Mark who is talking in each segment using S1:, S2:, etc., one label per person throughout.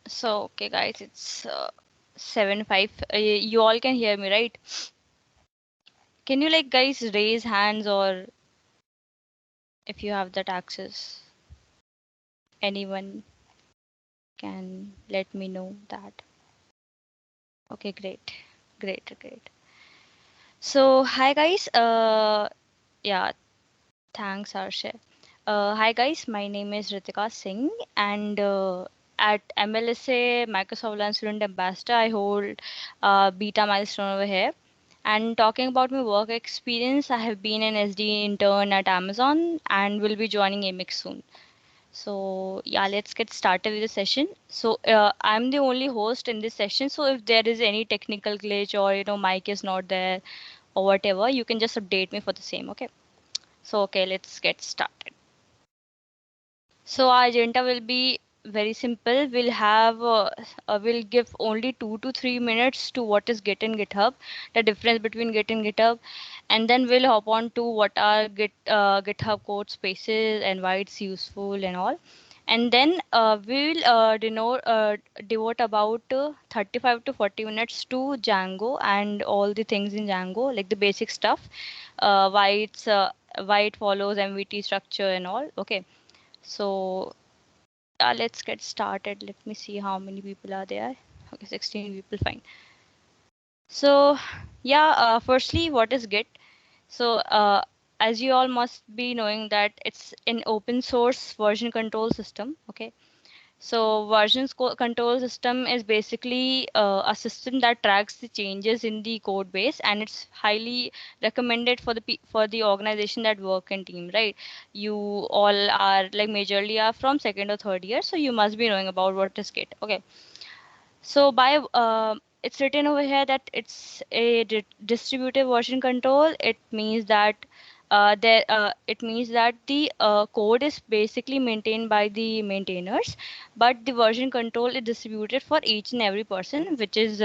S1: So, okay, guys, it's 7:05. You all can hear me, right? Can you like guys raise hands or if you have that access? Anyone can let me know that. Okay, great, great, great. So, hi guys. Yeah, thanks, Arshia. Hi guys, my name is Ritika Singh, and at MLSA Microsoft Learn Student Ambassador, I hold beta milestone over here. And talking about my work experience, I have been an SD intern at Amazon and will be joining Amex soon. So yeah, let's get started with the session. So I'm the only host in this session. So if there is any technical glitch or mic is not there or whatever, you can just update me for the same. Okay. So okay, let's get started. So our agenda will be very simple. We'll give only 2 to 3 minutes to what is Git and GitHub, the difference between Git and GitHub, and then we'll hop on to what are GitHub code spaces and why it's useful and all. And then we'll devote about 35 to 40 minutes to Django and all the things in Django, like the basic stuff, why it follows MVT structure and all. Okay, so let's get started. Let me see how many people are there. Okay, 16 people, fine. So, yeah, firstly, what is Git? So, as you all must be knowing that it's an open source version control system. Okay, so control system is basically a system that tracks the changes in the code base, and it's highly recommended for for the organization that work in team, right? You all are like majorly are from second or third year, so you must be knowing about what is Git. Okay, so by it's written over here that it's a distributed version control. It means that the code is basically maintained by the maintainers, but the version control is distributed for each and every person, which is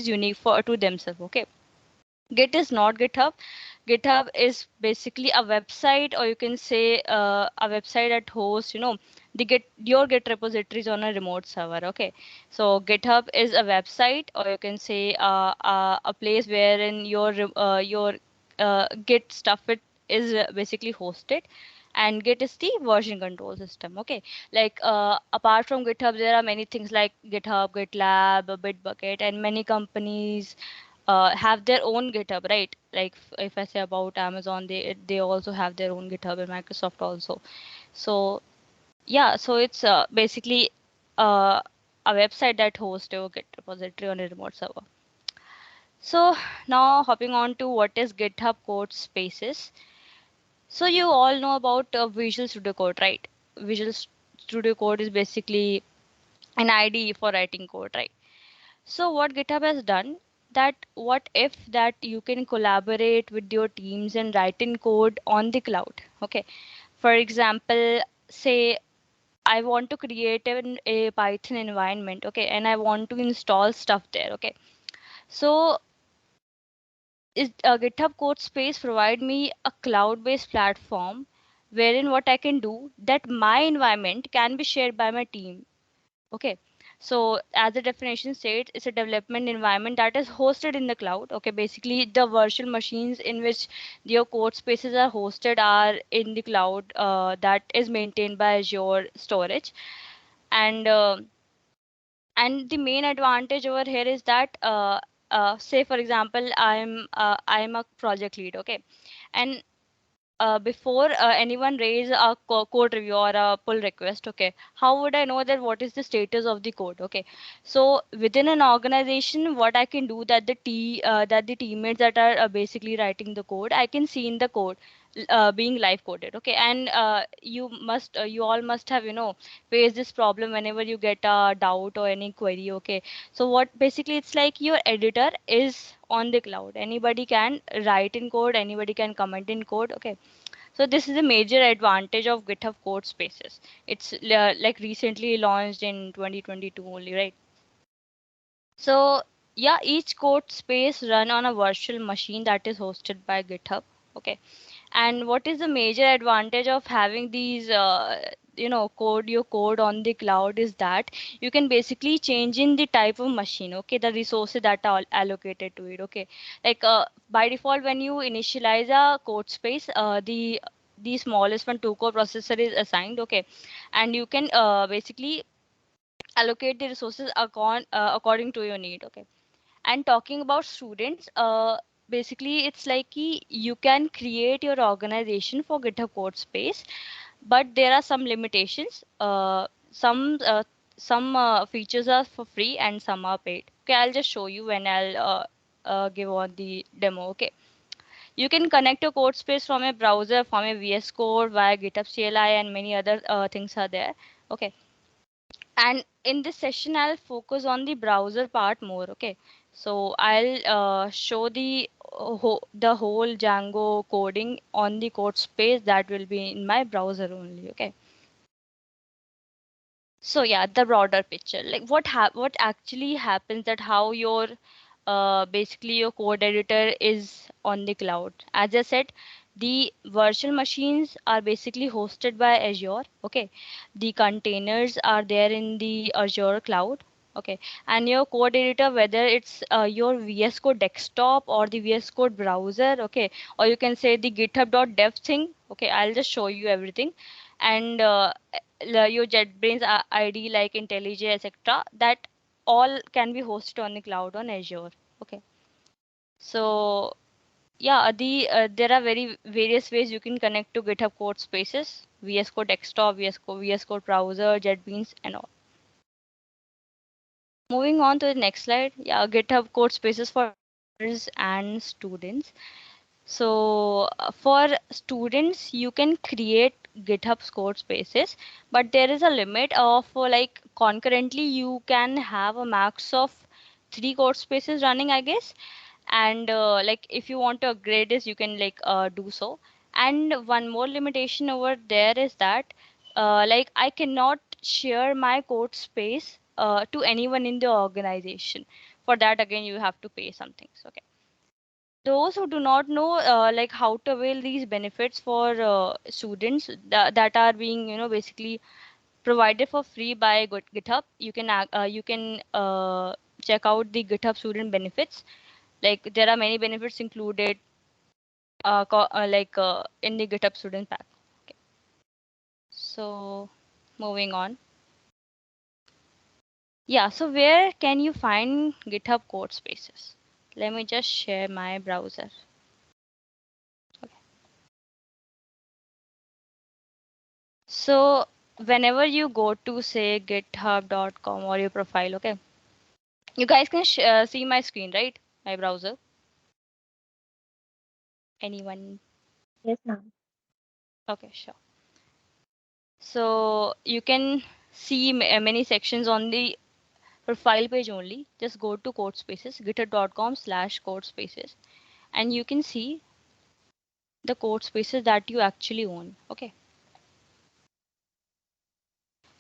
S1: unique for to themselves. Okay. Git is not GitHub. GitHub is basically a website, or you can say a website that hosts, your Git repositories on a remote server. Okay, so GitHub is a website, or you can say a place wherein your Git stuff it is basically hosted, and Git is the version control system. Okay, like apart from GitHub, there are many things like GitHub, GitLab, Bitbucket, and many companies have their own GitHub, right? Like if I say about Amazon, they also have their own GitHub, and Microsoft also. So yeah, so it's basically uh, a website that hosts your Git repository on a remote server. So now hopping on to what is GitHub Codespaces. So you all know about Visual Studio Code, right? Studio Code is basically an IDE for writing code, right? So what GitHub has done, that what if that you can collaborate with your teams and write in code on the cloud. Okay. For example, say I want to create a Python environment, okay, and I want to install stuff there, okay. So is GitHub Codespace provide me a cloud-based platform wherein what I can do that my environment can be shared by my team. Okay. So as the definition states, it's a development environment that is hosted in the cloud. Okay. Basically, the virtual machines in which your code spaces are hosted are in the cloud that is maintained by Azure storage. And and the main advantage over here is that say for example, I'm a project lead. Okay. And before anyone raise a code review or a pull request, okay, how would I know that what is the status of the code? Okay, so within an organization, what I can do that the teammates that are basically writing the code, I can see in the code being live coded. Okay, and you all must have faced this problem whenever you get a doubt or any query. Okay, so what basically it's like your editor is on the cloud. Anybody can write in code, anybody can comment in code. Okay, so this is a major advantage of GitHub Codespaces. It's like recently launched in 2022 only, right? So yeah, each code space run on a virtual machine that is hosted by GitHub. Okay, And what is the major advantage of having these your code on the cloud is that you can basically change in the type of machine, okay, the resources that are allocated to it, okay. Like by default, when you initialize a code space, the smallest one 2 core processor is assigned, okay, and you can basically allocate the resources according to your need, okay. And talking about students, basically it's like you can create your organization for GitHub Codespace, but there are some limitations. Some features are for free and some are paid. Okay, I'll just show you when I'll give on the demo. Okay, you can connect your code space from a browser, from a VS Code via GitHub CLI, and many other things are there. Okay, and in this session I'll focus on the browser part more, okay. So I'll show the whole Django coding on the code space that will be in my browser only, okay. So yeah, the broader picture, like what actually happens, that how your basically your code editor is on the cloud. As I said, the virtual machines are basically hosted by Azure, okay. The containers are there in the Azure cloud, okay. And your code editor, whether it's your VS Code desktop or the VS Code browser, okay, or you can say the github.dev thing, okay, I'll just show you everything. And your JetBrains ID like IntelliJ, etc., that all can be hosted on the cloud on Azure. Okay. So yeah, there are very various ways you can connect to GitHub Codespaces, VS Code desktop, VS Code browser, JetBrains, and all. Moving on to the next slide. Yeah, GitHub Codespaces for developers and students. So for students, you can create GitHub code spaces, but there is a limit of like concurrently you can have a max of 3 code spaces running, I guess. And like if you want to upgrade this, you can like do so. And one more limitation over there is that like I cannot share my code space to anyone in the organization. For that, again, you have to pay something. So, okay, those who do not know like how to avail these benefits for students that are being basically provided for free by GitHub, you can check out the GitHub student benefits. Like there are many benefits included in the GitHub student pack. Okay. So moving on. Yeah, so where can you find GitHub code spaces? Let me just share my browser. Okay. So whenever you go to say github.com or your profile, okay, you guys can see my screen, right? My browser. Anyone?
S2: Yes, ma'am.
S1: Okay, sure. So you can see many sections on the profile page only. Just go to Codespaces, github.com/codespaces, and you can see the Codespaces that you actually own. Okay.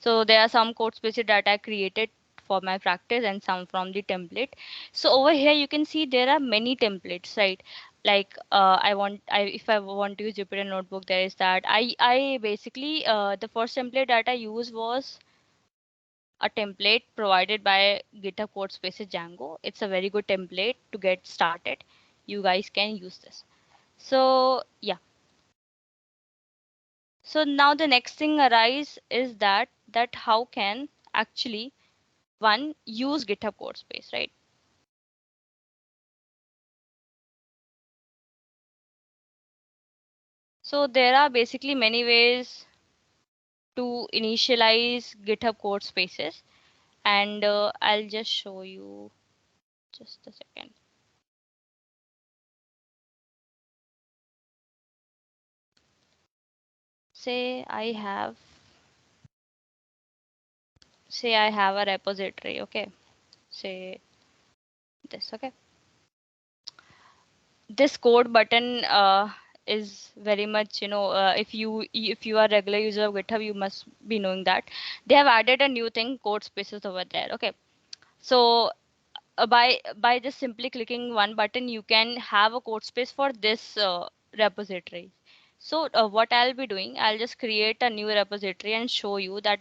S1: So there are some code spaces that I created for my practice and some from the template. So over here you can see there are many templates, right? Like if I want to use Jupyter Notebook, there is that. I basically the first template that I used was a template provided by GitHub Codespaces Django. It's a very good template to get started. You guys can use this. So yeah. So now the next thing arise is that how can actually one use GitHub Codespace, right? So there are basically many ways to initialize GitHub Codespaces, and I'll just show you just a second. Say I have say I have a repository, okay? Say this, okay? This code button is very much, if you are regular user of GitHub, you must be knowing that they have added a new thing, code spaces over there, okay? So by just simply clicking one button, you can have a code space for this repository. So what I'll be doing, I'll just create a new repository and show you that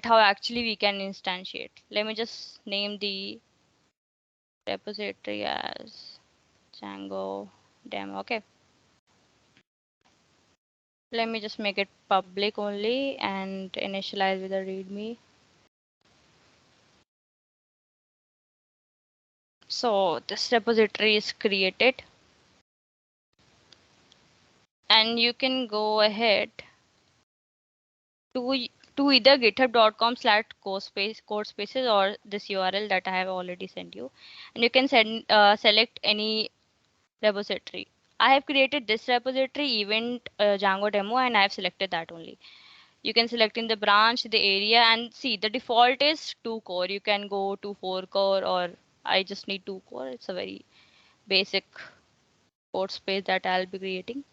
S1: how actually we can instantiate. Let me just name the repository as Django demo. Okay. Let me just make it public only and initialize with a readme. So this repository is created, and you can go ahead to to either github.com/codespaces or this URL that I have already sent you, and you can select any repository. I have created this repository event Django demo, and I have selected that only. You can select in the branch, the area, and see the default is 2 core. You can go to 4 core, or I just need 2 core. It's a very basic code space that I'll be creating.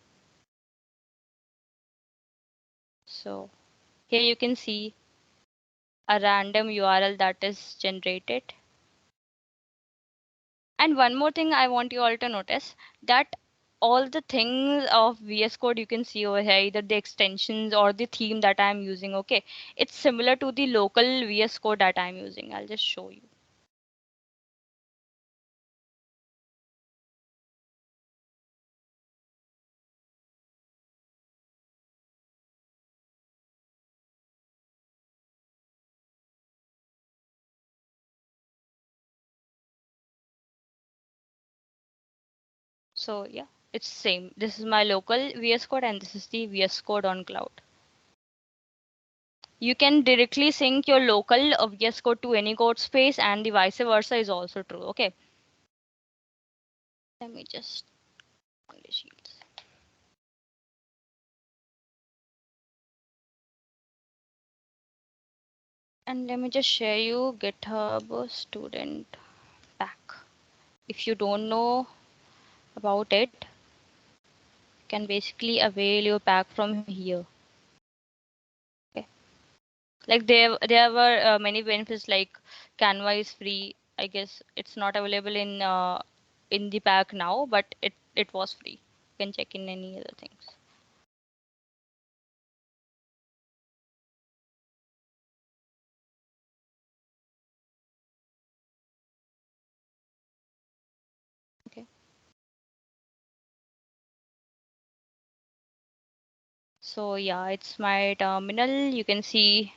S1: So here you can see a random URL that is generated. And one more thing I want you all to notice, that all the things of VS Code you can see over here, either the extensions or the theme that I'm using, okay, it's similar to the local VS Code that I'm using. I'll just show you. So yeah, it's same. This is my local VS Code and this is the VS Code on cloud. You can directly sync your local VS Code to any code space, and the vice versa is also true. Okay. Let me just only sheets. And let me just share you GitHub student pack. If you don't know about it, you can basically avail your pack from here. Okay. Like there were many benefits, like Canva is free. I guess it's not available in the pack now, but it was free. You can check in any other things. Okay. So yeah, it's my terminal. You can see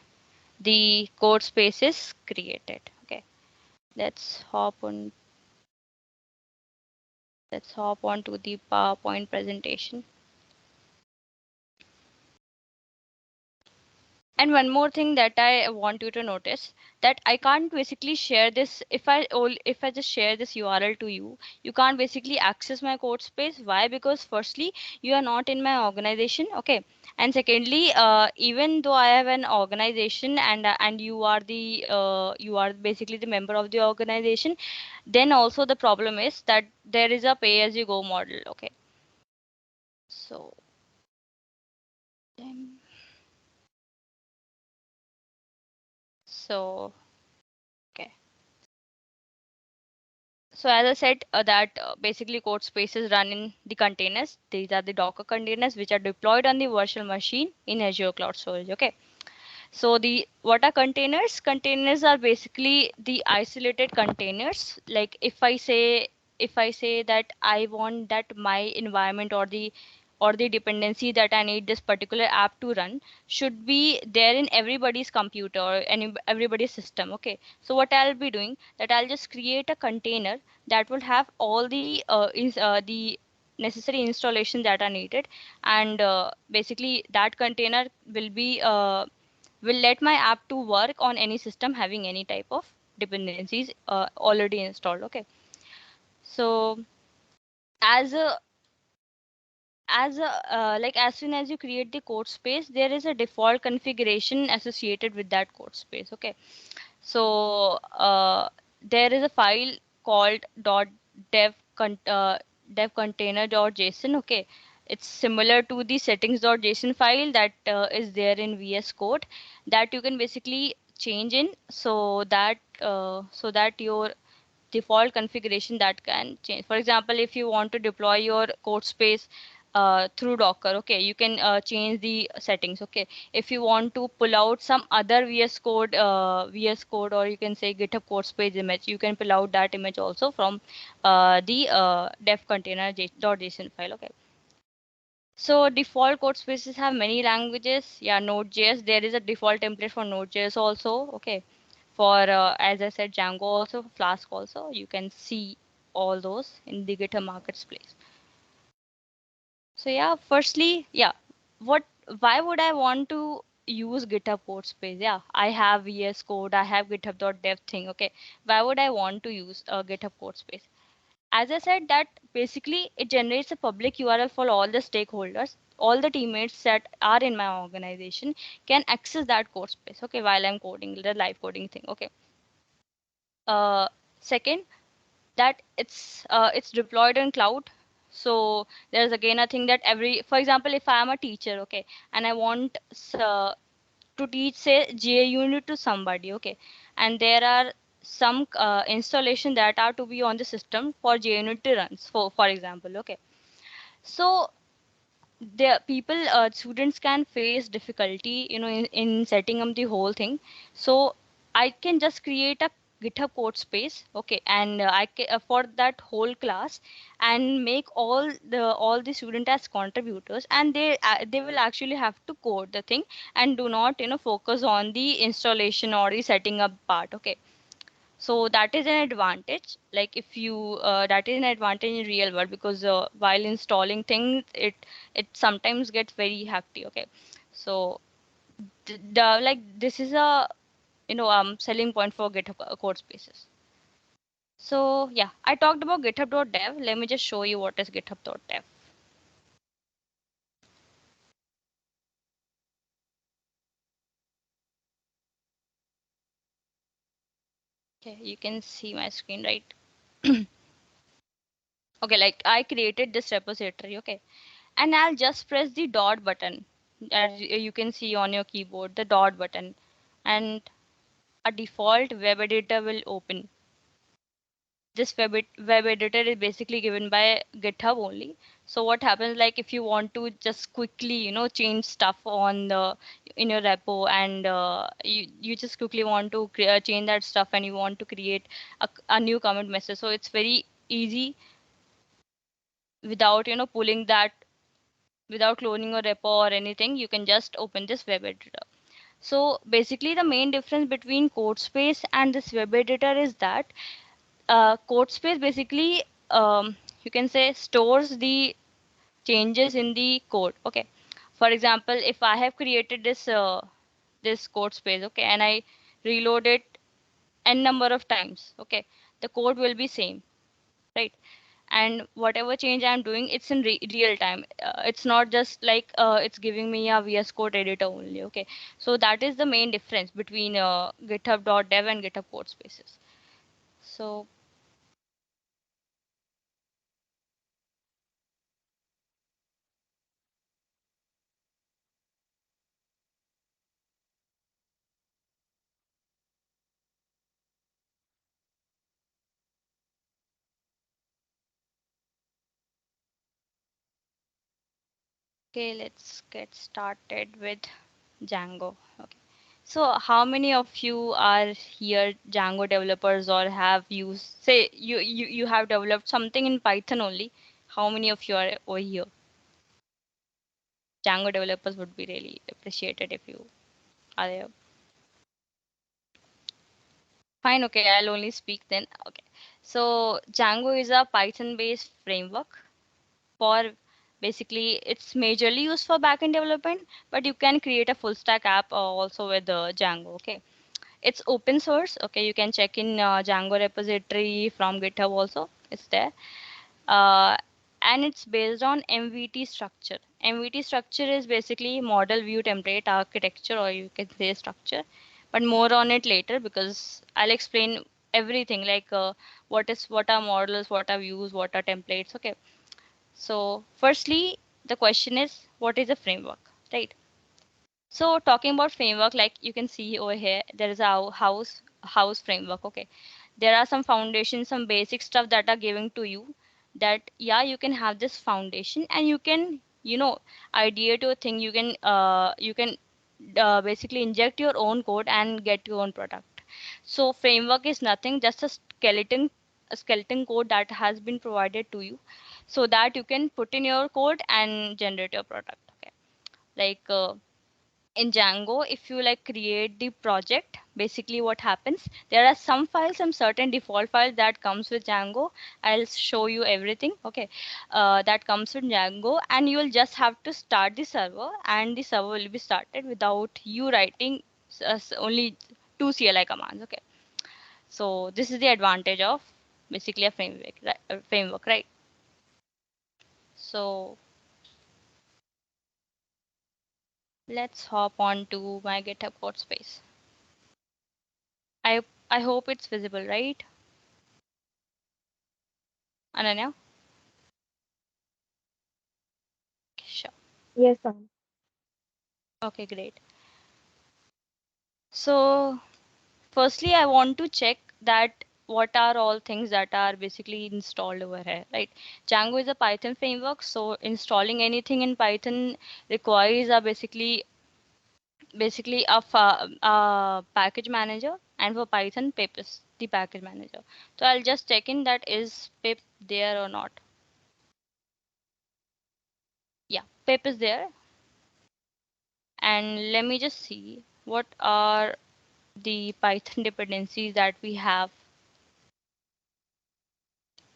S1: the code spaces created. Okay. Let's hop on. Let's hop on to the PowerPoint presentation. And one more thing that I want you to notice, that I can't basically share this if I just share this URL to you, you can't basically access my code space. Why? Because firstly, you are not in my organization, okay? And secondly, even though I have an organization and you are basically the member of the organization, then also the problem is that there is a pay as you go model, okay? So then so okay. So as I said, that basically code spaces run in the containers. These are the Docker containers which are deployed on the virtual machine in Azure Cloud Storage. Okay. So the what are containers? Containers are basically the isolated containers. Like if I say that I want that my environment or the dependency that I need this particular app to run should be there in everybody's computer or everybody's system. Okay. So what I'll be doing, that I'll just create a container that will have all the necessary installation that are needed, and basically that container will let my app to work on any system having any type of dependencies already installed. Okay. So as a like as soon as you create the code space, there is a default configuration associated with that code space. Okay. So there is a file called dev container.json. Okay. It's similar to the settings.json file that is there in VS Code, that you can basically change in, so that your default configuration that can change. For example, if you want to deploy your code space through Docker. Okay, you can change the settings. Okay, if you want to pull out some other VS Code, or you can say GitHub Codespace image, you can pull out that image also from the def container .json file. Okay, so default code spaces have many languages. Yeah, Node.js. There is a default template for Node.js also. Okay, for as I said, Django also, Flask also. You can see all those in the GitHub Marketplace. So yeah, firstly, yeah, what? Why would I want to use GitHub Codespace? Yeah, I have VS Code, I have GitHub.dev thing. Okay, why would I want to use GitHub Codespace? As I said, that basically it generates a public URL for all the stakeholders. All the teammates that are in my organization can access that code space. Okay, while I'm coding the live coding thing. Okay. Second, that it's deployed in cloud. So there's again a thing that every, for example, if I am a teacher, okay, and I want to teach say GA unit to somebody, okay, and there are some installation that are to be on the system for GA unit to run, for example. Okay, so the people students can face difficulty, in setting up the whole thing. So I can just create a GitHub code space, okay, and I can for that whole class, and make all the student as contributors, and they will actually have to code the thing, and do not focus on the installation or the setting up part. Okay, so that is an advantage. Like if you that is an advantage in real world, because while installing things, it sometimes gets very hectic. Okay, so like this is a selling point for GitHub code spaces. So yeah, I talked about github.dev. Let me just show you what is github.dev. Okay, you can see my screen, right? Okay, like I created this repository. Okay, and I'll just press the dot button, as you can see on your keyboard, the dot button, and a default web editor will open. This web editor is basically given by GitHub only. So what happens, like if you want to just quickly change stuff on the in your repo, and you just quickly want to change that stuff, and you want to create a new commit message, so it's very easy without pulling that, without cloning your repo or anything. You can just open this web editor. So basically the main difference between CodeSpace and this web editor is that CodeSpace basically, you can say, stores the changes in the code. Okay, for example, if I have created this CodeSpace, okay, and I reload it n number of times, okay, the code will be same, right? And whatever change I'm doing, it's in real time. It's not just like it's giving me a VS Code editor only. Okay, so that is the main difference between GitHub.dev and GitHub Codespaces. So okay, let's get started with Django. Okay, so how many of you are here Django developers, or have used, say you have developed something in Python only? How many of you are over here? Django developers would be really appreciated if you are there. Fine, okay, I'll only speak then. Okay. So Django is a Python-based framework for, basically it's majorly used for backend development, but you can create a full stack app also with Django. Okay. It's open source. Okay, you can check in Django repository from GitHub also. It's there. uh, and it's based on MVT structure. MVT structure is basically model view template architecture, or you can say structure, but more on it later, because I'll explain everything, like what are models, what are views, what are templates. Okay, so firstly, the question is, what is a framework, right? So talking about framework, like you can see over here, there is a house framework. Okay, there are some foundations, some basic stuff that are given to you, that yeah, you can have this foundation and you can, ideate your thing. You can basically inject your own code and get your own product. So framework is nothing, just a skeleton code that has been provided to you, so that you can put in your code and generate your product. Okay, like in Django, if you like create the project, basically what happens, there are some files, some certain default files that comes with Django. I'll show you everything. Okay, that comes with Django, and you will just have to start the server, and the server will be started without you writing only two CLI commands. Okay, so this is the advantage of basically a framework, right? So let's hop on to my GitHub code space. I hope it's visible, right, Ananya? Sure.
S2: Yes, ma'am.
S1: Okay, great. So, firstly, I want to check that what are all things that are basically installed over here, right? Django is a Python framework, so installing anything in Python requires a basically a package manager, and for Python, pip is the package manager. So I'll just check in that is pip there or not. Yeah, pip is there, and let me just see what are the Python dependencies that we have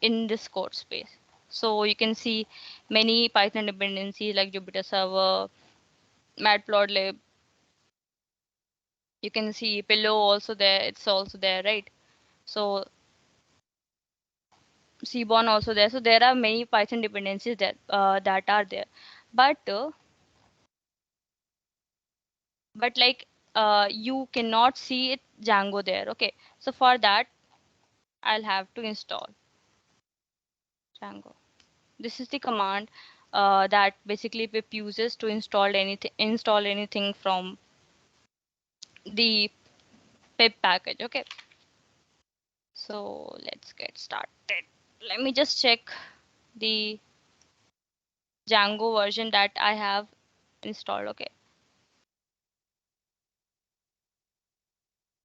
S1: in this code space. So you can see many Python dependencies like Jupyter Server, Matplotlib. You can see Pillow also there. It's also there, right? So Seaborn also there. So there are many Python dependencies that are there, but like you cannot see it Django there. Okay, so for that I'll have to install Django. This is the command that basically pip uses to install anything from the pip package. Okay, so let's get started. Let me just check the Django version that I have installed. Okay,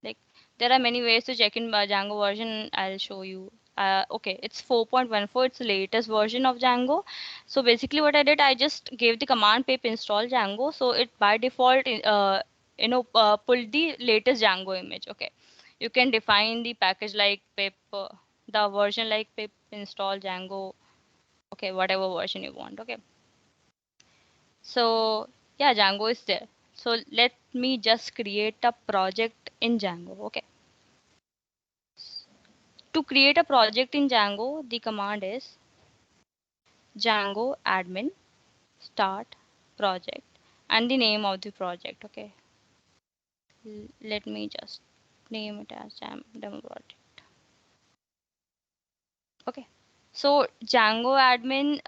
S1: like there are many ways to check in Django version. I'll show you. Okay, it's 4.14. It's the latest version of Django. So basically, what I did, I just gave the command pip install Django. So it by default, pulled the latest Django image. Okay, you can define the package like pip, the version like pip install Django. Okay, whatever version you want. Okay, so yeah, Django is there. So let me just create a project in Django. Okay, to create a project in Django, the command is Django admin start project and the name of the project. Okay, let me just name it as demo project. Okay, so Django admin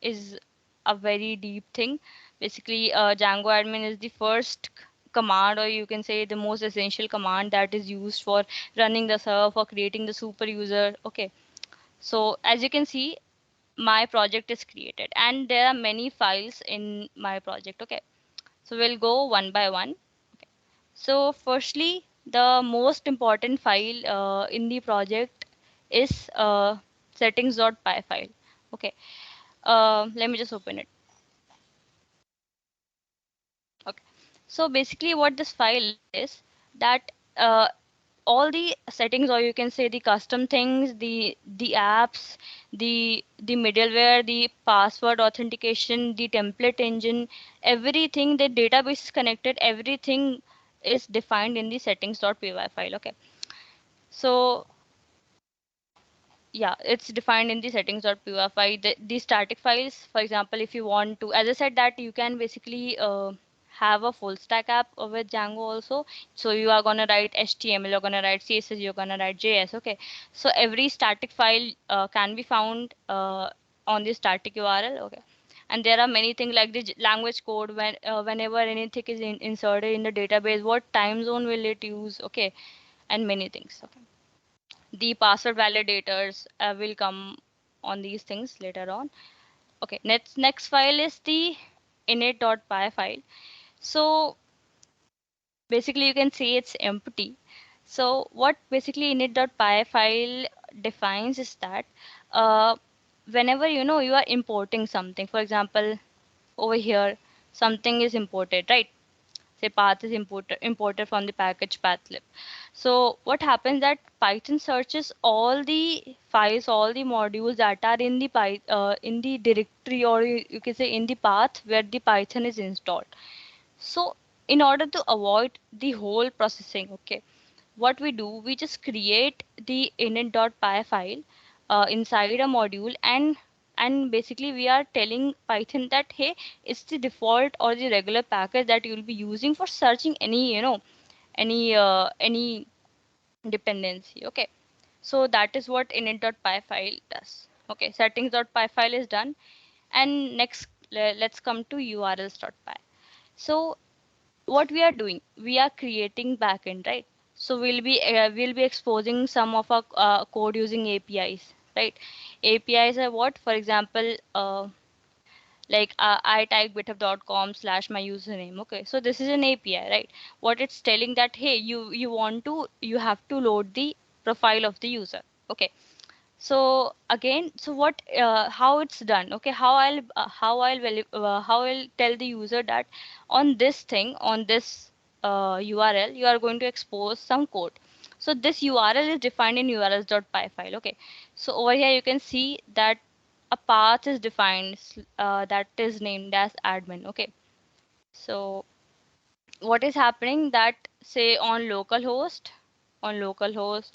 S1: is a very deep thing. Basically, Django admin is the first command, or you can say the most essential command that is used for running the server, for creating the super user. Okay, so as you can see, my project is created and there are many files in my project. Okay, so we'll go one by one. Okay, so firstly, the most important file in the project is settings.py file. Okay, let me just open it. Okay, so basically what this file is, that all the settings, or you can say the custom things, the apps, the middleware, the password authentication, the template engine, everything, the database is connected, everything is defined in the settings.py file. Okay, so yeah, it's defined in the settings.py file. The static files, for example, if you want to, as I said, that you can basically have a full stack app with Django also. So you are gonna write HTML, you're gonna write CSS, you're gonna write JS. Okay, so every static file can be found on the static URL. Okay, and there are many things like the language code, whenever anything is inserted in the database, what time zone will it use. Okay, and many things. Okay, the password validators will come on these things later on. Okay, next file is the init.py file. So basically you can see it's empty. So what basically init.py file defines is that uh, whenever you are importing something, for example, over here something is imported, right? Say path is imported from the package pathlib. So what happens that Python searches all the files, all the modules that are in the in the directory, or you can say in the path where the Python is installed. So in order to avoid the whole processing, okay, what we do, we just create the init.py file inside a module, and basically we are telling Python that hey, it's the default or the regular package that you'll be using for searching any any dependency. Okay, so that is what init.py file does. Okay, settings.py file is done, and next let's come to urls.py. So what we are doing, we are creating backend, right? So we'll be exposing some of our code using APIs, right? APIs are what? For example, like I type github.com/ my username. Okay, so this is an API, right? What it's telling that hey, you have to load the profile of the user. Okay, so again, so what how it's done, okay, how I'll tell the user that on this thing, on this URL, you are going to expose some code. So this URL is defined in urls.py file. Okay, so over here you can see that a path is defined that is named as admin. Okay, so what is happening that say on localhost, on localhost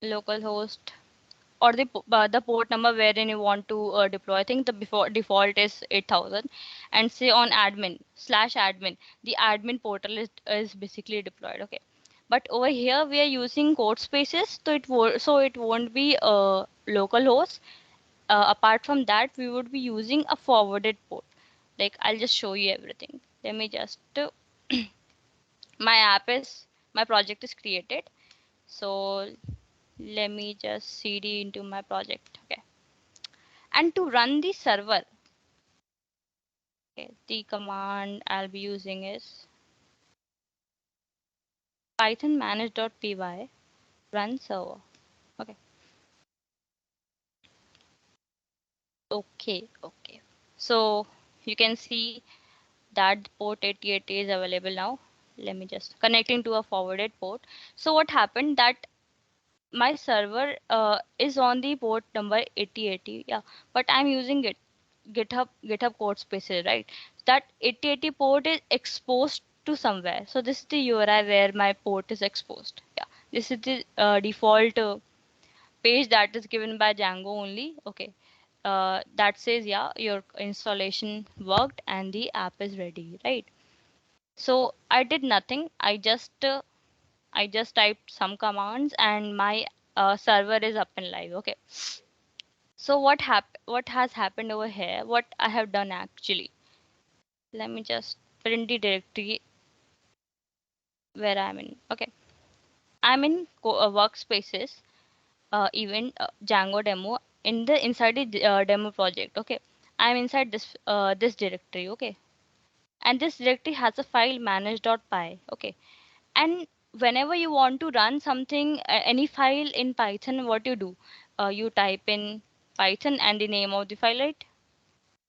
S1: localhost or the port number wherein you want to deploy. I think the before default is 8000, and say on admin/admin, the admin portal is basically deployed. Okay, but over here we are using code spaces, so it won't be local host. Apart from that, we would be using a forwarded port. Like I'll just show you everything. Let me just my app is my project is created. So let me just cd into my project. Okay, and to run the server, okay, the command I'll be using is python manage.py run server. Okay, okay, so you can see that port 8080 is available now. Let me just connecting to a forwarded port. So what happened that my server is on the port number 8080, yeah, but I'm using it GitHub Codespaces, right? That 8080 port is exposed to somewhere. So this is the URI where my port is exposed. Yeah, this is the default page that is given by Django only. Okay, that says yeah, your installation worked and the app is ready, right? So I did nothing. I just typed some commands and my server is up and live. Okay. So what has happened over here? What I have done actually. Let me just print the directory where I'm in. Okay. I'm in workspaces event Django demo in the inside the demo project. Okay. I'm inside this directory. Okay. And this directory has a file manage.py. Okay. And whenever you want to run something, any file in Python, what you do? You type in Python and the name of the file, right?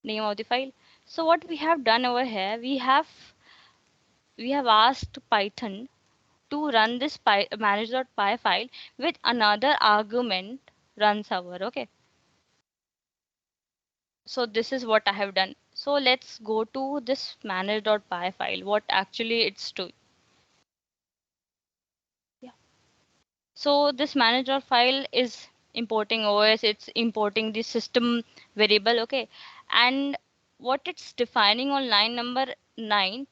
S1: Name of the file. So what we have done over here, we have asked Python to run this manage.py file with another argument run server. Okay. So this is what I have done. So let's go to this manage.py file. What actually it's doing. So this manager file is importing OS, it's importing the system variable, okay? And what it's defining on line number 9,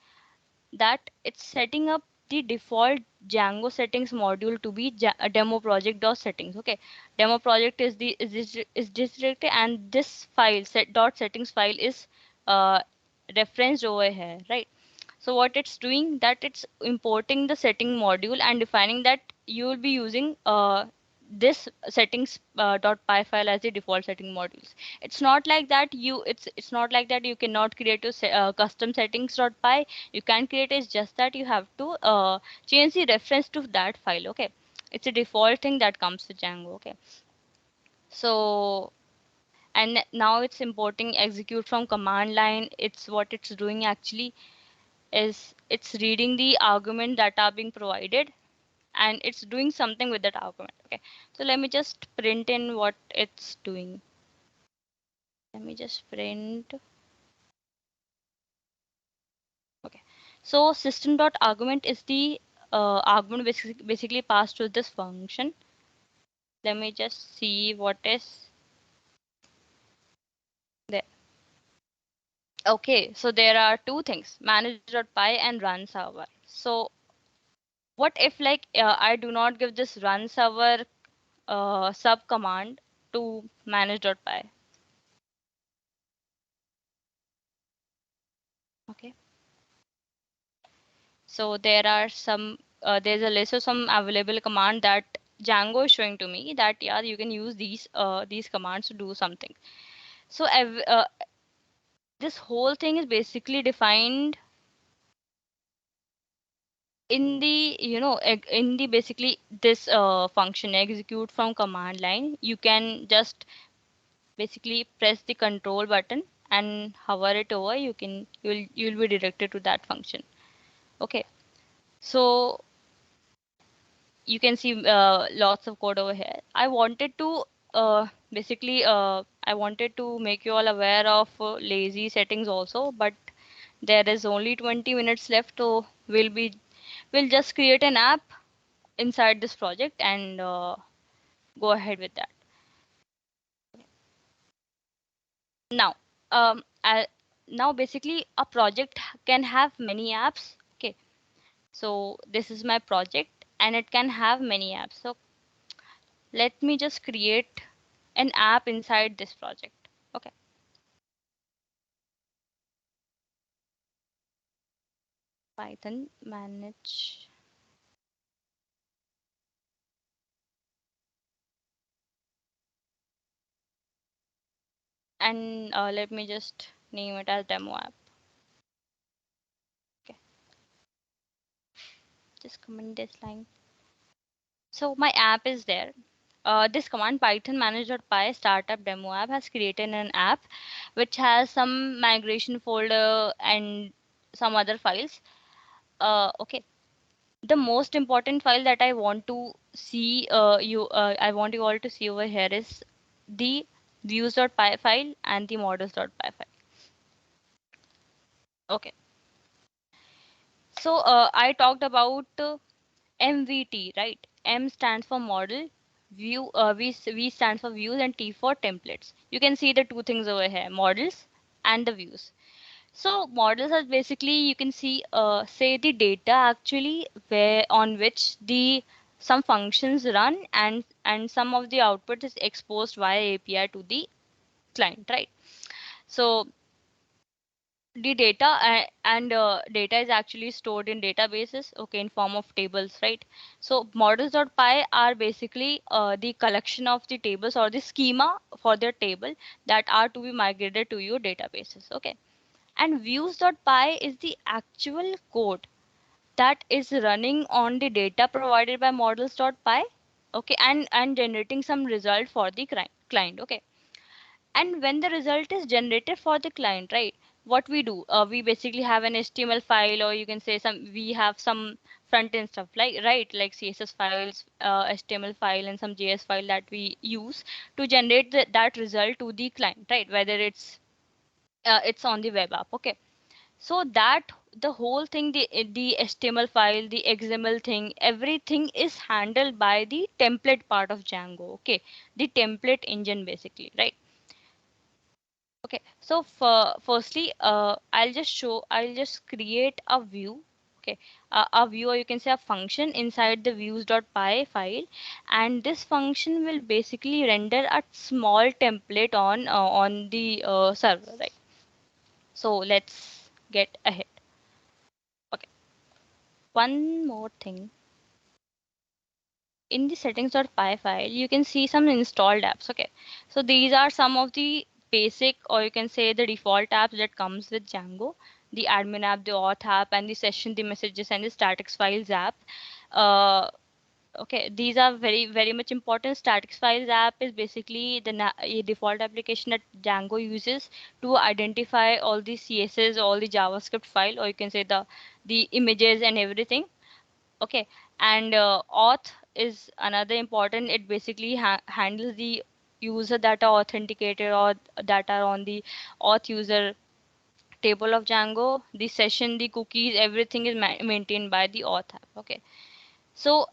S1: that it's setting up the default Django settings module to be demo project dot settings. Okay, demo project is this directory, and this file set dot settings file is uh, referenced over here, right? So what it's doing, that it's importing the setting module and defining that you will be using this settings .py file as the default setting modules. It's not like that it's not like that you cannot create a custom settings .py. You can create, it's just that you have to change the reference to that file. Okay, it's a default thing that comes with Django. Okay, so and now it's importing execute from command line. It's what it's doing actually is it's reading the argument that are being provided and it's doing something with that argument. Okay, so let me just print in what it's doing. Let me just print. Okay, so system dot argument is the argument basically passed to this function. Let me just see what is there. Okay, so there are two things, manage.py and run server. So what if like I do not give this run server sub command to manage.py? Okay, so there are some there's a list of some available command that Django is showing to me that yeah, you can use these commands to do something. So this whole thing is basically defined in the in the basically this function execute from command line. You can just basically press the control button and hover it over. You'll be directed to that function. Okay, so you can see lots of code over here. I wanted to I wanted to make you all aware of lazy settings also, but there is only 20 minutes left, so we'll just create an app inside this project and go ahead with that. Now, now basically a project can have many apps. Okay, so this is my project and it can have many apps. So let me just create an app inside this project. Okay, Python manage, and let me just name it as demo app. Okay, just comment this line. So my app is there. This command python manage.py startup demo app has created an app which has some migration folder and some other files. Okay, the most important file that I want to see I want you all to see over here is the views.py file and the models.py file. Okay, so I talked about MVT, right? M stands for model, V stands for views, and T for templates. You can see the two things over here, models and the views. So models are basically, you can see say the data actually where on which the some functions run and some of the output is exposed via API to the client, right? So the data and data is actually stored in databases, okay, in form of tables, right? So models.py are basically the collection of the tables or the schema for their table that are to be migrated to your databases, okay. And views.py is the actual code that is running on the data provided by models.py, okay, and generating some result for the client, okay. And when the result is generated for the client, right, what we do, we basically have an HTML file, or you can say we have some front end stuff like, right, like CSS files, HTML file and some JS file that we use to generate that result to the client, right, whether it's on the web app, okay. So that the whole thing, the HTML file, the XML thing, everything is handled by the template part of Django, okay, the template engine basically, right. Okay, so firstly, I'll just create a view. Okay, a view, or you can say a function inside the views.py file, and this function will basically render a small template on the server, right? So let's get ahead. one more thing. In the settings.py file, you can see some installed apps. Okay, so these are some of the basic, or you can say the default apps that comes with Django: the admin app, the auth app, and the session, the messages, and the statics files app. uh, okay, these are very much important. Statics files app is basically the a default application that Django uses to identify all the css, all the javascript file, or you can say the images and everything. Okay, and auth is another important. It basically handles the user that are authenticated or that are on the auth user table of Django. The session, the cookies, everything is maintained by the auth app. Okay, so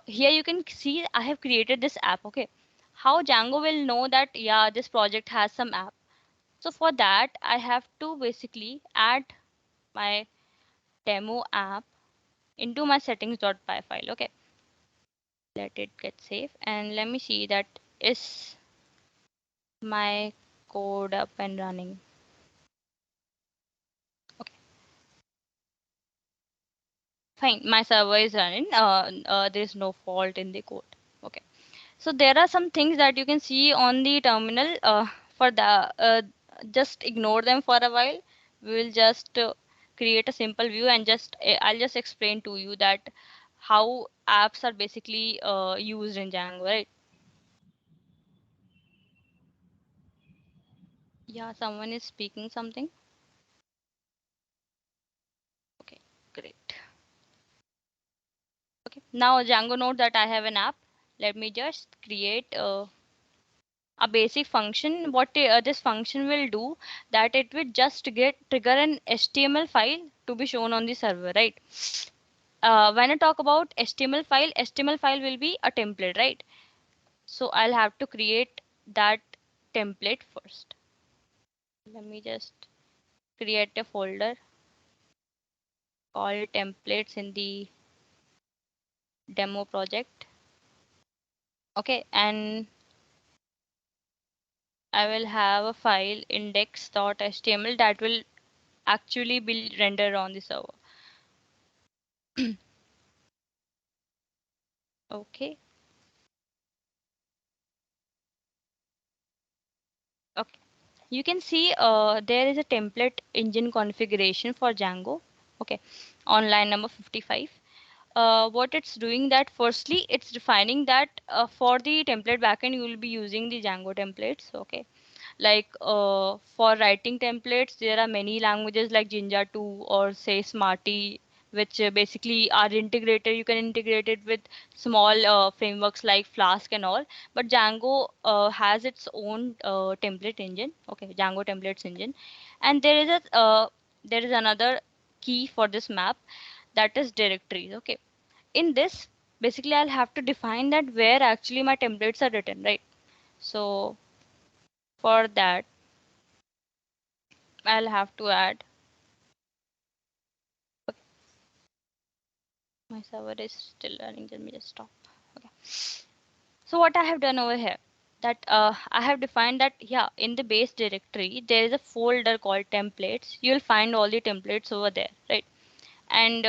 S1: here you can see I have created this app. Okay, how Django will know that yeah, this project has some app? So for that I have to basically add my demo app into my settings.py file. Okay, let it get saved, and let me see that is my code up and running. Okay, fine, my server is running. There's no fault in the code. Okay, so there are some things that you can see on the terminal. For the just ignore them for a while. We will just create a simple view and just I'll just explain to you that how apps are basically used in Django, right? Yeah, someone is speaking something. Okay, great. Okay, now Django note that I have an app. Let me just create a basic function. What this function will do, that it will just get trigger an HTML file to be shown on the server, right? When I talk about HTML file will be a template, right? So I'll have to create that template first. Let me just create a folder called templates in the demo project. Okay, and I will have a file index.html that will actually be rendered on the server. Okay. Okay. You can see there is a template engine configuration for Django. Okay. On line number 55. What it's doing, that firstly it's defining that for the template backend you will be using the Django templates. Okay, like for writing templates there are many languages like Jinja 2 or say Smarty, which basically are integrated. You can integrate it with small frameworks like Flask and all, but Django has its own template engine. Okay, Django templates engine. And there is another key for this map, that is directories. Okay, in this basically I'll have to define that where actually my templates are written, right? So for that I'll have to add. Okay, my server is still running. Let me just stop. Okay, so what I have done over here, that I have defined that yeah, in the base directory there is a folder called templates. You'll find all the templates over there, right? And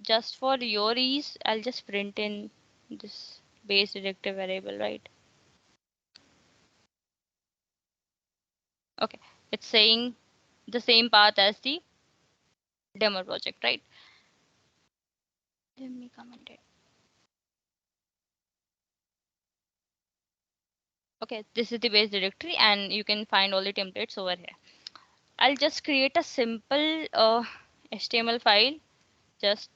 S1: just for your ease I'll just print in this base directory variable, right? Okay, it's saying the same path as the demo project, right? Let me comment it. Okay, this is the base directory and you can find all the templates over here. I'll just create a simple HTML file, just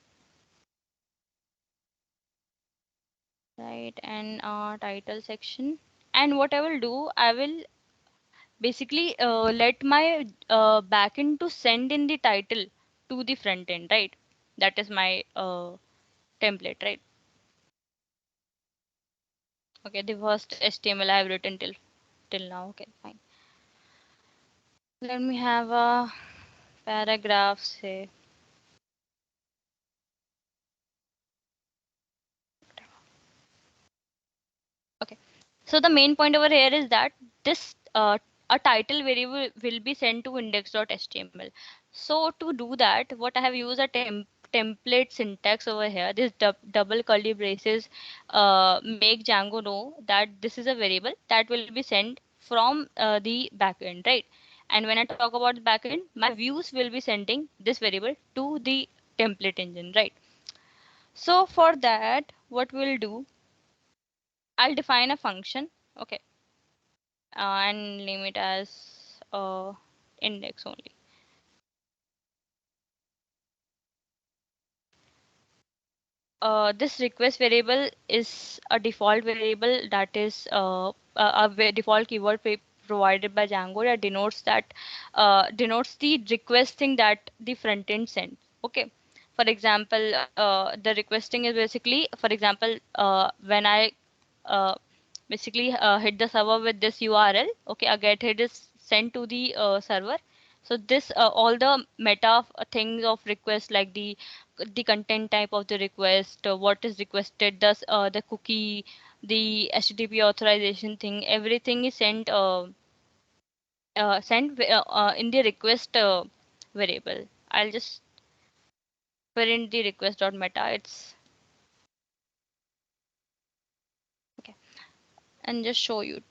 S1: right, and title section. And what I will do, I will basically let my backend to send in the title to the front end, right? That is my template, right? Okay, the first HTML I have written till now. Okay, fine. Let me have a paragraph, say. Okay. So the main point over here is that this a title variable will be sent to index.html. So to do that, what I have used a template syntax over here, this double curly braces make Django know that this is a variable that will be sent from the backend, right? And when I talk about the backend, my views will be sending this variable to the template engine, right? So for that, what we'll do, I'll define a function, okay, and name it as index only. This request variable is a default variable that is default keyword provided by Django that denotes the requesting that the front end sends. Okay. For example, the requesting is basically, for example, when I uh, basically hit the server with this URL, okay, a get hit is sent to the server. So this all the meta things of request, like the content type of the request, what is requested, thus the cookie, the HTTP authorization thing, everything is sent in the request variable. I'll just print the request.meta. It's okay, and just show it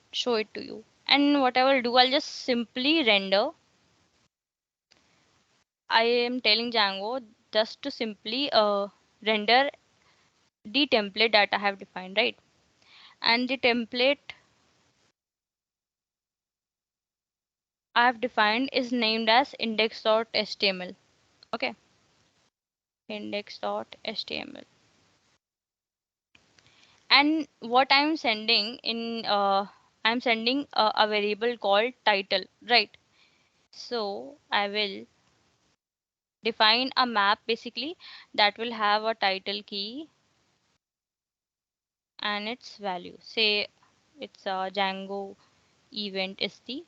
S1: to you. And what I will do, I'll just simply render. I am telling Django just to simply render the template that I have defined, right? And the template I have defined is named as index.html. Okay, index.html. And what I'm sending in, I'm sending a variable called title, right? So I will define a map basically that will have a title key and its value. Say it's a Django event is the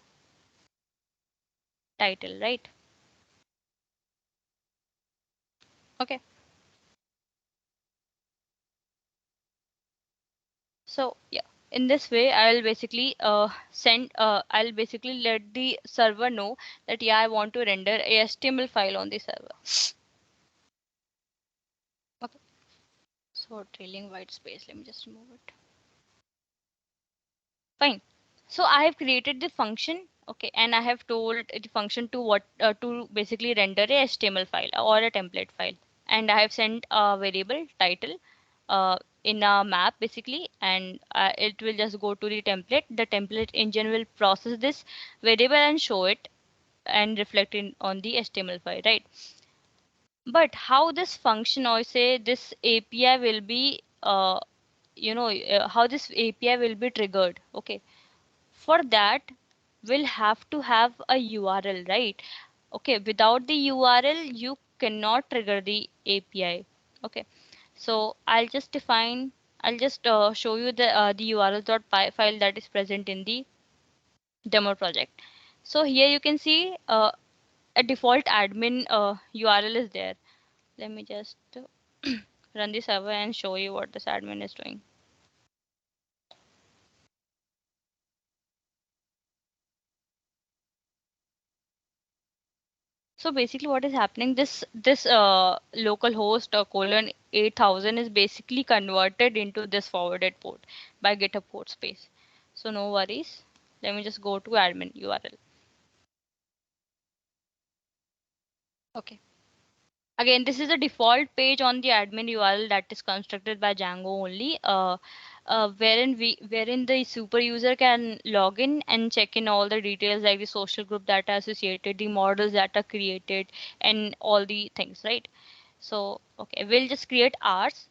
S1: title, right? Okay. So yeah, in this way, I'll basically I'll basically let the server know that yeah, I want to render a HTML file on the server. Okay. So trailing white space, let me just remove it. Fine. So I have created the function, okay, and I have told the function to what to basically render a HTML file or a template file, and I have sent a variable title in a map basically, and it will just go to the template. The template engine will process this variable and show it and reflect it on the HTML file, right? But how this function, or say this API will be how this API will be triggered, okay? For that, we'll have to have a URL, right? Okay, without the URL, you cannot trigger the API. Okay, so I'll just show you the URL.py file that is present in the demo project. So here you can see a default admin URL is there. Let me just run the server and show you what this admin is doing. So basically what is happening, this local host colon 8000 is basically converted into this forwarded port by GitHub Codespace. So no worries. Let me just go to admin URL. Okay. Again, this is a default page on the admin URL that is constructed by Django only, wherein the super user can log in and check in all the details like the social group that are associated, the models that are created, and all the things, right? So, okay, we'll just create ours.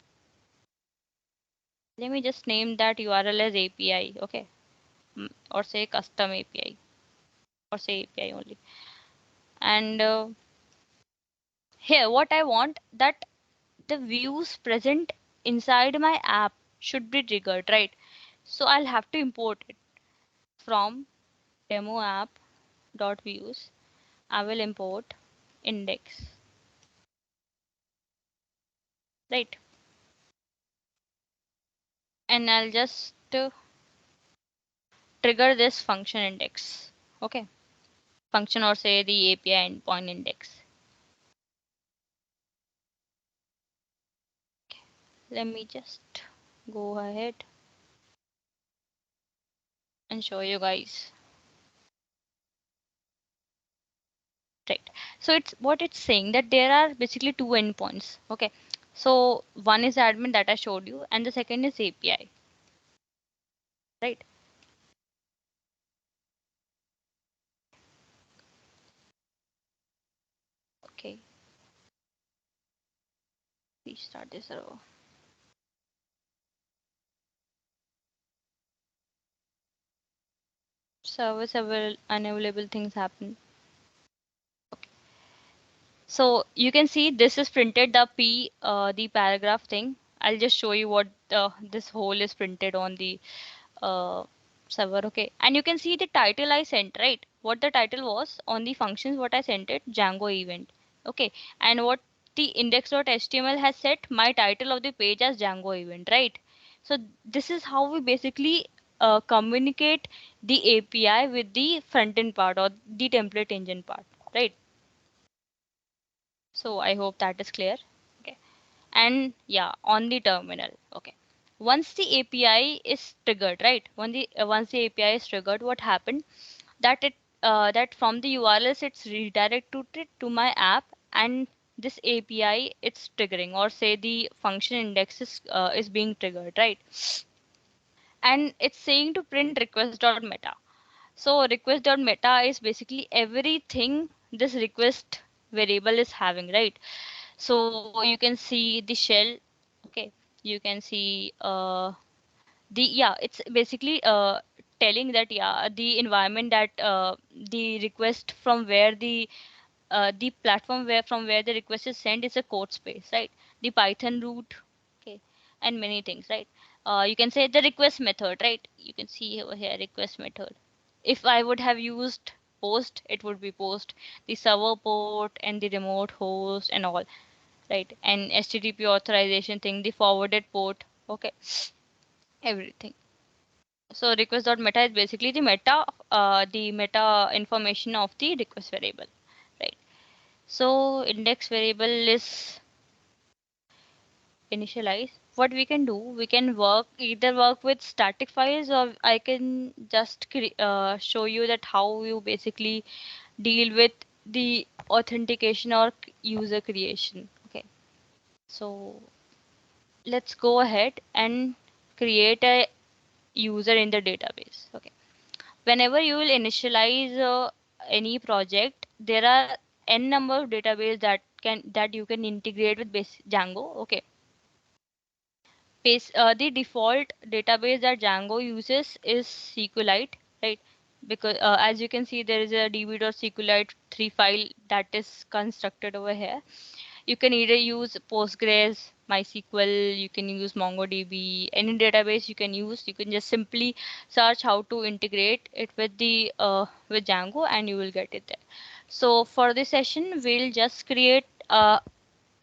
S1: Let me just name that URL as API, okay, or say custom API, or say API only. And here, what I want that the views present inside my app should be triggered, right? So I'll have to import it from demo app dot views. I will import index, right? And I'll just trigger this function index, okay? Function, or say the API endpoint index. Let me just go ahead and show you guys. Right. So it's what it's saying that there are basically two endpoints. Okay. So one is admin that I showed you, and the second is API. Right. Okay. Restart this server. Service unavailable things happen. Okay. So you can see this is printed the paragraph thing. I'll just show you what this whole is printed on the uh, server. Okay, and you can see the title I sent, right? What the title was on the functions, what I sent it, Django event. Okay, and what the index.html has set my title of the page as Django event, right? So this is how we basically communicate the API with the front end part or the template engine part, right? So I hope that is clear. Okay. And yeah, on the terminal. Okay. Once the API is triggered, right? Once the API is triggered, what happened? That from the URLs it's redirected to my app, and this API it's triggering, or say the function index is being triggered, right? And it's saying to print request.meta. So request.meta is basically everything this request variable is having, right? So you can see the shell. Okay, you can see the yeah, it's basically telling that yeah, the environment that the request from where the platform where from where the request is sent is a code space, right? The Python root, okay, and many things, right? You can say the request method, right? You can see over here request method. If I would have used post, it would be post, the server port and the remote host and all, right? And HTTP authorization thing, the forwarded port, okay, everything. So request.meta is basically the meta information of the request variable, right? So index variable is initialized. What we can do, we can work with static files, or I can just show you that how you basically deal with the authentication or user creation. Okay, so let's go ahead and create a user in the database. Okay, whenever you will initialize any project, there are n number of database that you can integrate with base Django. Okay, the default database that Django uses is SQLite, right? Because as you can see, there is a db.sqlite3 file that is constructed over here. You can either use Postgres, MySQL, you can use MongoDB, any database you can use. You can just simply search how to integrate it with Django, and you will get it there. So for this session, we'll just create a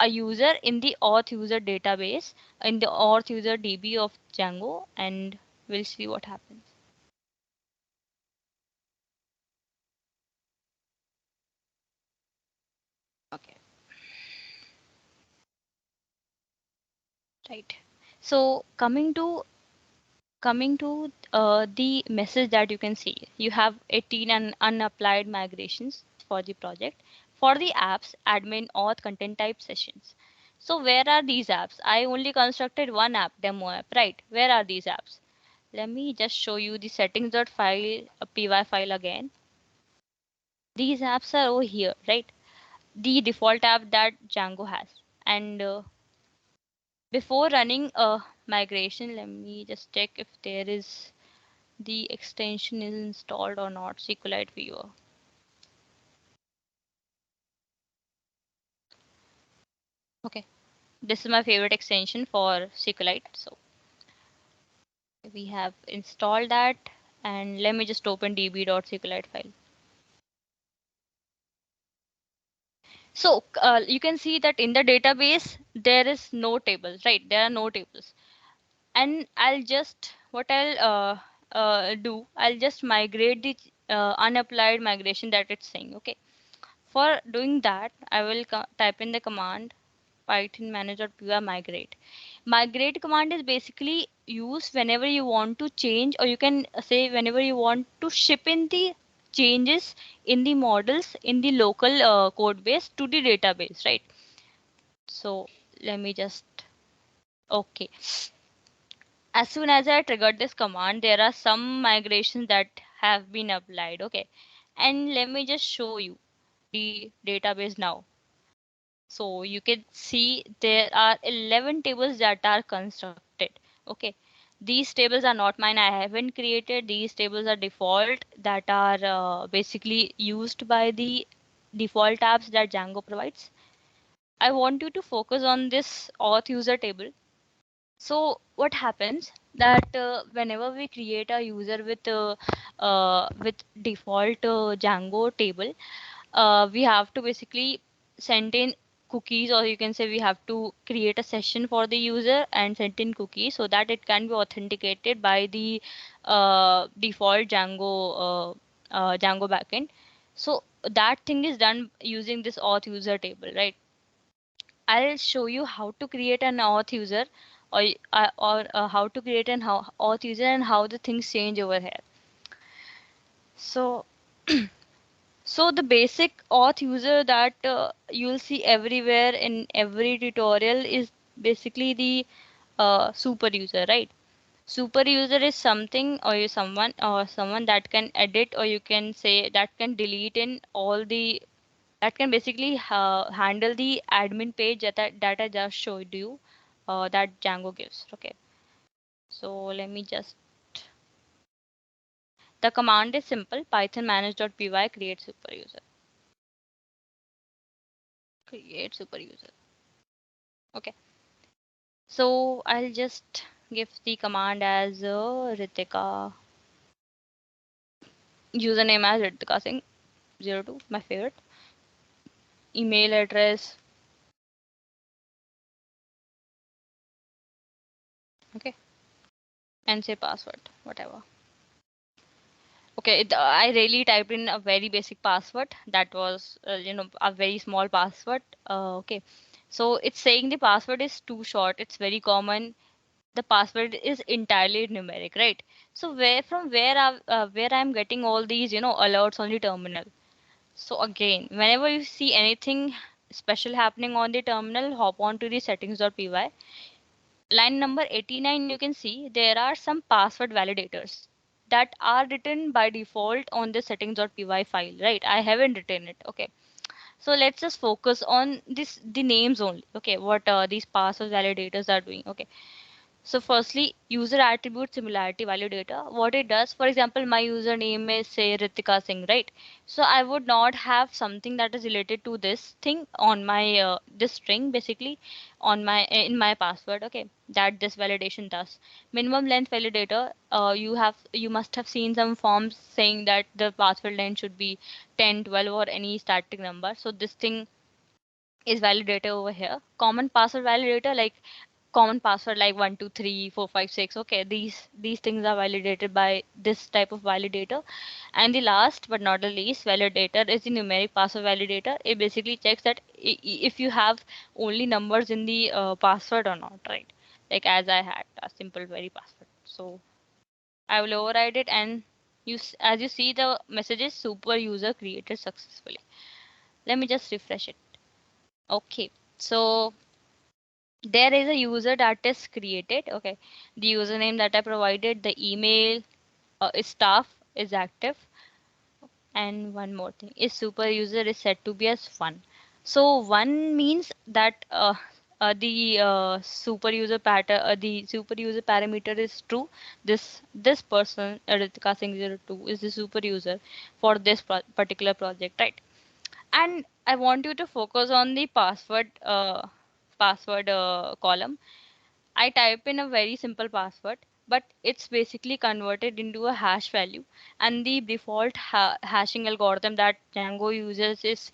S1: user in the auth user database, in the auth user DB of Django, and we'll see what happens. Okay, right. So coming to the message that you can see, you have 18 unapplied migrations for the project. For the apps, admin auth content type sessions. So where are these apps? I only constructed one app, demo app, right? Where are these apps? Let me just show you the settings.file, a py file again. These apps are over here, right? The default app that Django has. And before running a migration, let me just check if there is the extension is installed or not. SQLite Viewer. Okay, this is my favorite extension for SQLite. So we have installed that, and let me just open db.sqlite file. So you can see that in the database there is no tables, right? There are no tables, and I'll just migrate the unapplied migration that it's saying. Okay, for doing that, I will type in the command python manage.py migrate. Migrate command is basically used whenever you want to change, or you can say whenever you want to ship in the changes in the models in the local code base to the database, right? So let me just, okay. As soon as I triggered this command, there are some migrations that have been applied, okay? And let me just show you the database now. So you can see there are 11 tables that are constructed. Okay. These tables are not mine. I haven't created. These tables are default that are basically used by the default tabs that Django provides. I want you to focus on this auth user table. So what happens that whenever we create a user with default Django table, we have to basically send in cookies, or you can say we have to create a session for the user and send in cookies so that it can be authenticated by the default Django backend. So that thing is done using this auth user table, right? I'll show you how to create an auth user, or how to create an auth user and how the things change over here. So so the basic auth user that you'll see everywhere in every tutorial is basically the super user, right? Super user is something, or someone that can edit, or you can say that can delete in all the, that can basically handle the admin page that I just showed you, that Django gives. Okay, so let me just, the command is simple: python manage.py create super user, create super user. Okay. So I'll just give the command as Ritika, username as Ritika Singh 02, my favorite, email address. Okay, and say password, whatever. Okay, I really typed in a very basic password. That was, a very small password. Okay, so it's saying the password is too short. It's very common. The password is entirely numeric, right? So where I'm getting all these, alerts on the terminal. So again, whenever you see anything special happening on the terminal, hop on to the settings.py. Line number 89, you can see there are some password validators that are written by default on the settings.py file, right? I haven't written it. Okay. So let's just focus on the names only. Okay, what these password validators are doing. Okay, so firstly, user attribute similarity validator. What it does, for example, my username is say Ritika Singh, right? So I would not have something that is related to this thing on my this string basically on my in my password. Okay, that this validation does. Minimum length validator. You must have seen some forms saying that the password length should be 10, 12, or any static number. So this thing is validator over here. Common password validator, like common password like 123 456. Okay, these things are validated by this type of validator. And the last but not the least validator is the numeric password validator. It basically checks that if you have only numbers in the password or not, right? Like as I had a simple very password. So I will override it, and as you see, the message is super user created successfully. Let me just refresh it. Okay, so there is a user that is created. Okay, the username that I provided, the email is staff is active, and one more thing is super user is set to be as one. So one means that the super user parameter is true. This person Ritika Singh 02 is the super user for this particular project, right? And I want you to focus on the password column. I type in a very simple password, but it's basically converted into a hash value. And the default hashing algorithm that Django uses is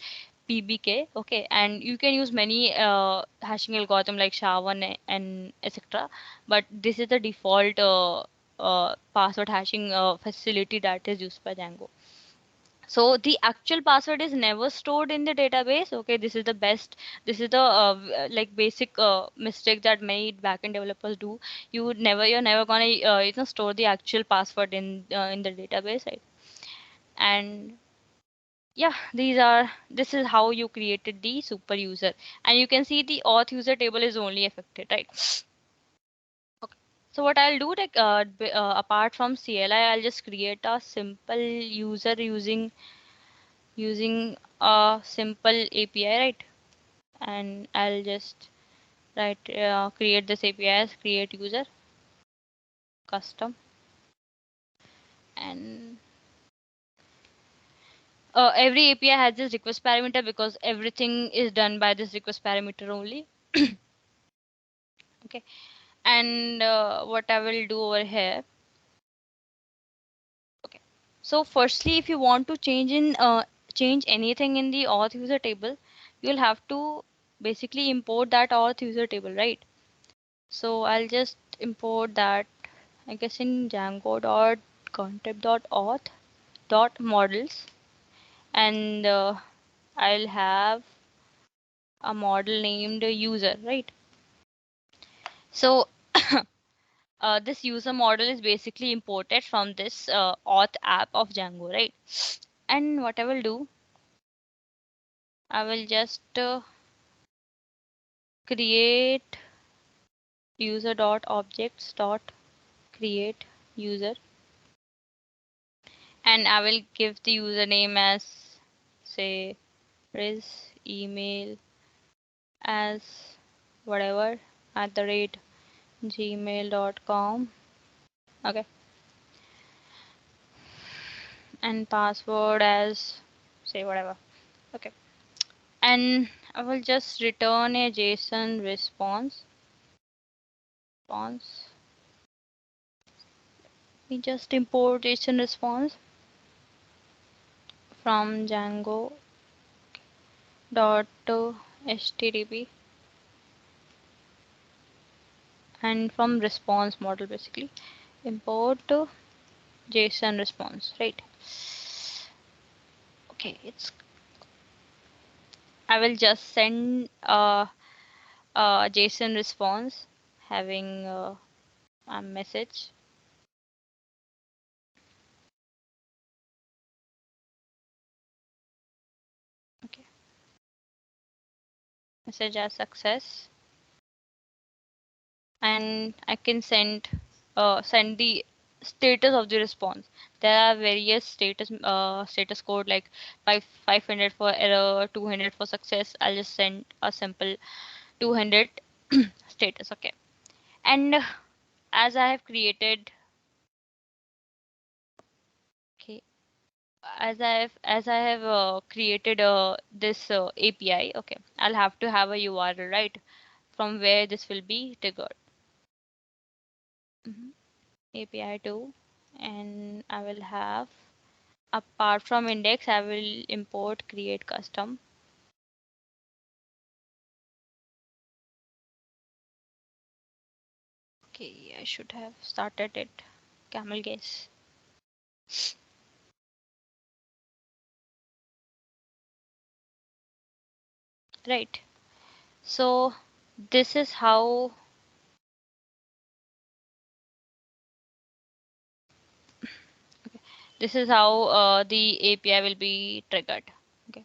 S1: PBK. Okay, and you can use many hashing algorithm like SHA-1 and etc. But this is the default password hashing facility that is used by Django. So the actual password is never stored in the database. Okay, this is the best. This is the like basic mistake that many backend developers do. You're never gonna store the actual password in the database, right? And yeah, this is how you created the super user, and you can see the auth user table is only affected, right? Okay. So what I'll do, like apart from CLI, I'll just create a simple user using a simple API, right? And I'll just write create this API as create user custom, and every API has this request parameter because everything is done by this request parameter only. Okay, and what I will do over here. Okay, so firstly, if you want to change anything in the auth user table, you'll have to basically import that auth user table, right? So I'll just import that, I guess, in Django dot concept dot auth dot models, and I'll have a model named user, right? So this user model is basically imported from this auth app of Django, right? And what I will do, I will just create user dot objects dot create user, and I will give the username as, say, Riz, email as whatever at the rate gmail.com. Okay, and password as, say, whatever. Okay, and I will just return a JSON response. We just import JSON response from Django dot http, and from response model basically import JSON response, right? Okay, it's I will just send JSON response having a message. Okay, message as success, and I can send the status of the response. There are various status code like 500 for error, 200 for success. I'll just send a simple 200 status. Okay, and as I have created, okay, as I have created this API. Okay, I'll have to have a URL, right, from where this will be triggered. API 2, and I will have, apart from index, I will import create custom. Okay, I should have started it. Camel case. Right. So this is how the API will be triggered. Okay,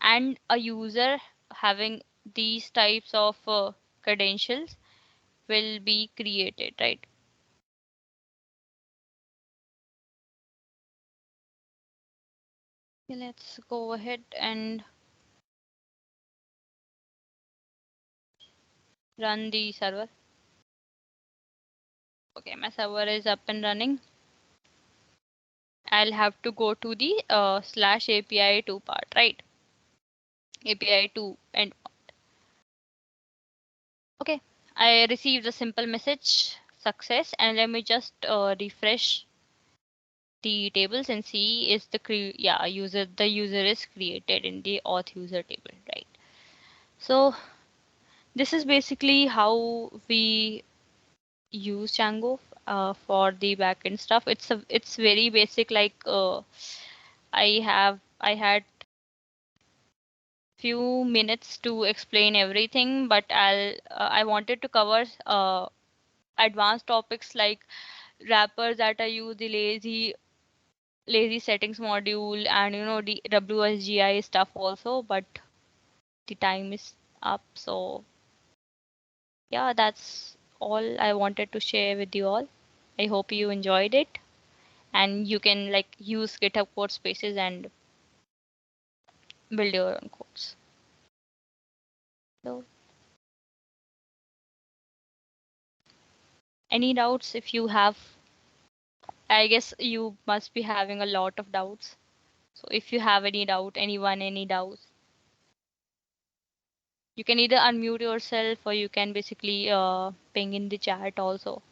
S1: and a user having these types of credentials will be created, right? Okay, let's go ahead and run the server. Okay, my server is up and running. I'll have to go to the slash API 2 part, right? API 2 and okay, I received a simple message success, and let me just refresh the tables and see is the user is created in the auth user table, right? So this is basically how we use Django for the backend stuff. It's very basic, like I had few minutes to explain everything, but I wanted to cover advanced topics like wrappers that I use, the lazy settings module, and the WSGI stuff also, but the time is up. So yeah, that's all I wanted to share with you all. I hope you enjoyed it, and you can like use GitHub Codespaces and build your own codes. So any doubts if you have? I guess you must be having a lot of doubts. So if you have any doubt, anyone, any doubts, you can either unmute yourself or you can basically ping in the chat also.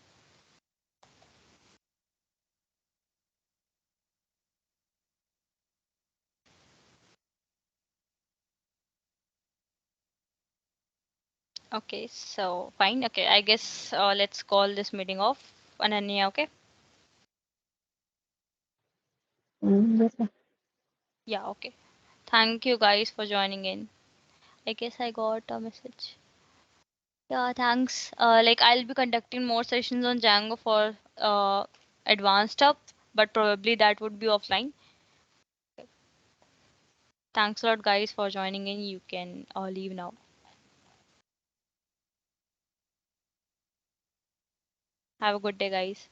S1: Okay, so fine. Okay, I guess let's call this meeting off. Ananya, okay?
S2: Yes, ma'am.
S1: Yeah, okay. Thank you guys for joining in. I guess I got a message. Yeah, thanks. Like I'll be conducting more sessions on Django for advanced stuff, but probably that would be offline. Thanks a lot, guys, for joining in. You can leave now. Have a good day, guys.